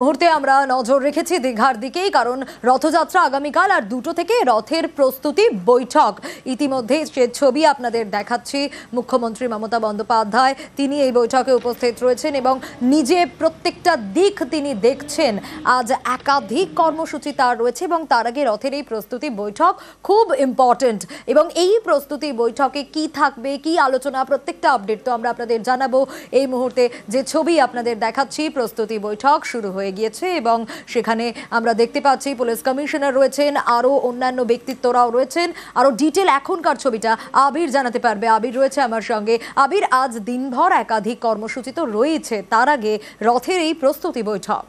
মুহূর্তে আমরা নজর রেখেছি দীঘার দিকেই, কারণ রথযাত্রা আগামীকাল আর 2টো থেকে রথের প্রস্তুতি বৈঠক। ইতিমধ্যে সে ছবি আপনাদের দেখাচ্ছি। মুখ্যমন্ত্রী মমতা বন্দ্যোপাধ্যায় তিনি এই বৈঠকে উপস্থিত রয়েছেন এবং নিজে প্রত্যেকটা দিক তিনি দেখছেন। আজ একাধিক কর্মসূচি তার রয়েছে এবং তার আগে রথের এই প্রস্তুতি বৈঠক খুব ইম্পর্টেন্ট। এবং এই প্রস্তুতি বৈঠকে কি থাকবে, কি আলোচনা, প্রত্যেকটা আপডেট তো আমরা আপনাদের জানাবো। এই মুহূর্তে যে ছবি আপনাদের দেখাচ্ছি, প্রস্তুতি বৈঠক শুরু হয়ে গিয়েছে এবং সেখানে আমরা দেখতে পাচ্ছি পুলিশ কমিশনার রয়েছেন, আরো অন্যান্য ব্যক্তিত্বরাও রয়েছেন। আরো ডিটেল এখনকার ছবিটা আবির জানাতে পারবে। আবির রয়েছে আমার সঙ্গে। আবির, আজ দিনভর একাধিক কর্মসূচি তো রয়েছে, তার আগে রথের এই প্রস্তুতি বৈঠক।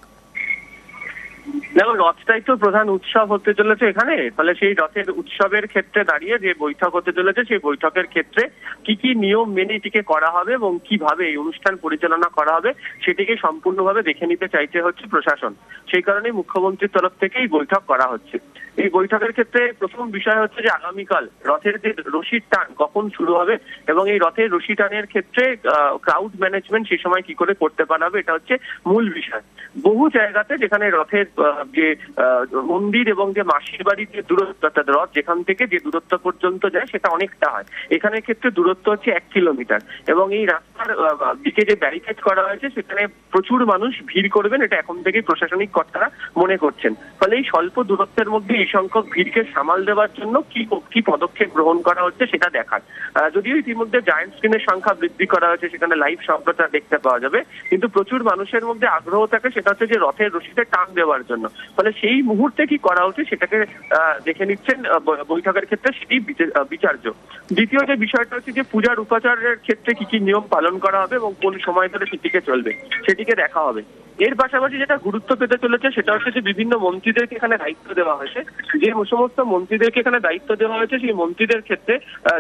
দেখো, রথটাই তো প্রধান উৎসব হতে চলেছে এখানে। ফলে সেই রথের উৎসবের ক্ষেত্রে দাঁড়িয়ে যে বৈঠক হতে চলেছে, সেই বৈঠকের ক্ষেত্রে কি কি নিয়ম মেনে এটিকে করা হবে এবং কিভাবে এই অনুষ্ঠান পরিচালনা করা হবে সেটিকে সম্পূর্ণভাবে দেখে নিতে চাইছে হচ্ছে প্রশাসন। সেই কারণেই মুখ্যমন্ত্রীর তরফ থেকে এই বৈঠক করা হচ্ছে। এই বৈঠকের ক্ষেত্রে প্রথম বিষয় হচ্ছে যে আগামীকাল রথের যে রশির টান কখন শুরু হবে এবং এই রথের রশি টানের ক্ষেত্রে ক্রাউড ম্যানেজমেন্ট সেই সময় কি করে করতে পারা হবে, এটা হচ্ছে মূল বিষয়। বহু জায়গাতে যেখানে রথের যে মন্দির এবং যে মাসির বাড়ির যে দূরত্ব, অর্থাৎ রথ যেখান থেকে যে দূরত্ব পর্যন্ত যায় সেটা অনেকটা হয়। এখানের ক্ষেত্রে দূরত্ব হচ্ছে 1 কিলোমিটার এবং এই রাস্তার দিকে যে ব্যারিকেড করা হয়েছে সেখানে প্রচুর মানুষ ভিড় করবেন, এটা এখন থেকেই প্রশাসনিক কর্তারা মনে করছেন। ফলে এই স্বল্প দূরত্বের মধ্যে এই সংখ্যক ভিড়কে সামাল দেওয়ার জন্য কি পদক্ষেপ গ্রহণ করা হচ্ছে সেটা দেখার। যদিও ইতিমধ্যে জায়ান্ট স্ক্রিনের সংখ্যা বৃদ্ধি করা হয়েছে, সেখানে লাইভ সম্প্রচার দেখতে পাওয়া যাবে, কিন্তু প্রচুর মানুষের মধ্যে আগ্রহ থাকে সেটা হচ্ছে যে রথের রশিতে টান দেওয়ার জন্য। ফলে সেই মুহূর্তে কি করা উচিত সেটাকে দেখে নিচ্ছেন বৈঠকের ক্ষেত্রে, সেটি বিচার্য। দ্বিতীয় যে বিষয়টা হচ্ছে যে পূজার উপাচারের ক্ষেত্রে কি কি নিয়ম পালন করা হবে এবং কোন সময় ধরে সেটিকে চলবে সেটিকে দেখা হবে। এর পাশাপাশি যেটা গুরুত্ব পেতে চলেছে সেটা হচ্ছে যে বিভিন্ন মন্ত্রীদেরকে এখানে দায়িত্ব দেওয়া হয়েছে। যে সমস্ত মন্ত্রীদেরকে এখানে দায়িত্ব দেওয়া হয়েছে সেই মন্ত্রীদের ক্ষেত্রে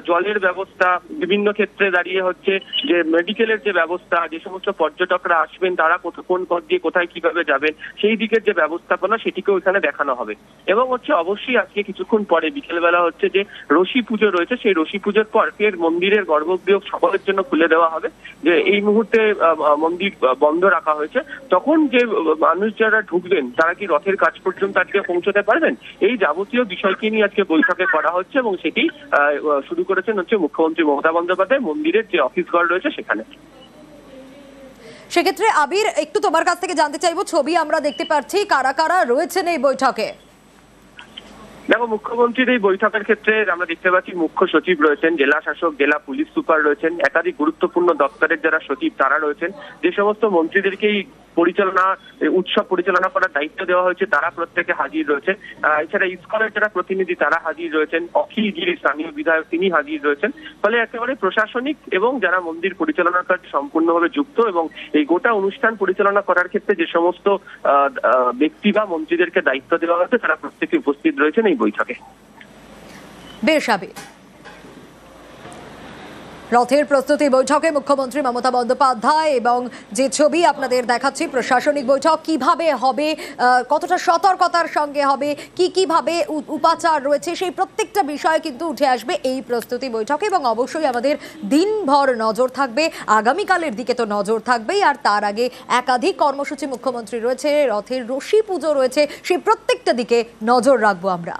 জলের ব্যবস্থা, বিভিন্ন ক্ষেত্রে দাঁড়িয়ে হচ্ছে যে মেডিকেলের যে ব্যবস্থা, যে সমস্ত পর্যটকরা আসবেন তারা কোন পথ দিয়ে কোথায় কিভাবে যাবেন সেই দিকের যে ব্যবস্থাপনা সেটিকেও এখানে দেখানো হবে। এবং হচ্ছে অবশ্যই আজকে কিছুক্ষণ পরে বিকেলবেলা হচ্ছে যে রশি পুজো রয়েছে, সেই রশি পুজোর পর ফের মন্দিরের গর্ভগৃহ সকলের জন্য খুলে দেওয়া হবে। যে এই মুহূর্তে মন্দির বন্ধ রাখা হয়েছে, তখন যে মানুষ যারা ঢুকবেন তারা কি রথের কাজ পর্যন্ত আজকে পৌঁছতে পারবেন, এই যাবতীয় বিষয়কে নিয়ে আজকে বৈঠকে করা হচ্ছে এবং সেটি শুরু করেছেন হচ্ছে মুখ্যমন্ত্রী মমতা বন্দ্যোপাধ্যায় মন্দিরের যে অফিস ঘর রয়েছে সেখানে। সেক্ষেত্রে আবির, একটু তোমার কাছ থেকে জানতে চাইবো, ছবি আমরা দেখতে পাচ্ছি, কারা কারা রয়েছেন এই বৈঠকে? দেখো, মুখ্যমন্ত্রীর এই বৈঠকের ক্ষেত্রে আমরা দেখতে পাচ্ছি মুখ্য সচিব রয়েছেন, জেলা শাসক, জেলা পুলিশ সুপার রয়েছেন, একাধিক গুরুত্বপূর্ণ দপ্তরের যারা সচিব তারা রয়েছেন। যে সমস্ত মন্ত্রীদেরকেই উৎসব পরিচালনা করার দায়িত্ব দেওয়া হয়েছে তারা প্রত্যেকে হাজির রয়েছে। এছাড়া ইসকনের যারা প্রতিনিধি তারা হাজির রয়েছেন, অখিল গিরি স্থানীয় বিধায়ক তিনি হাজির রয়েছেন। ফলে একেবারে প্রশাসনিক এবং যারা মন্দির পরিচালনার কাজ সম্পূর্ণভাবে যুক্ত এবং এই গোটা অনুষ্ঠান পরিচালনা করার ক্ষেত্রে যে সমস্ত ব্যক্তি বা মন্ত্রীদেরকে দায়িত্ব দেওয়া হয়েছে তারা প্রত্যেকে উপস্থিত রয়েছেন এই বৈঠকে। বেশ আবির, রথের প্রস্তুতি বৈঠকে মুখ্যমন্ত্রী মমতা বন্দ্যোপাধ্যায় এবং যে ছবি আপনাদের দেখাচ্ছি, প্রশাসনিক বৈঠক কিভাবে হবে, কতটা সতর্কতার সঙ্গে হবে, কিভাবে উপাচার রয়েছে, সেই প্রত্যেকটা বিষয় কিন্তু উঠে আসবে এই প্রস্তুতি বৈঠকে। এবং অবশ্যই আমাদের দিনভর নজর থাকবে, আগামীকালের দিকে তো নজর থাকবেই, আর তার আগে একাধিক কর্মসূচি মুখ্যমন্ত্রী রয়েছে, রথের রশি পুজো রয়েছে, সেই প্রত্যেকটা দিকে নজর রাখবো আমরা।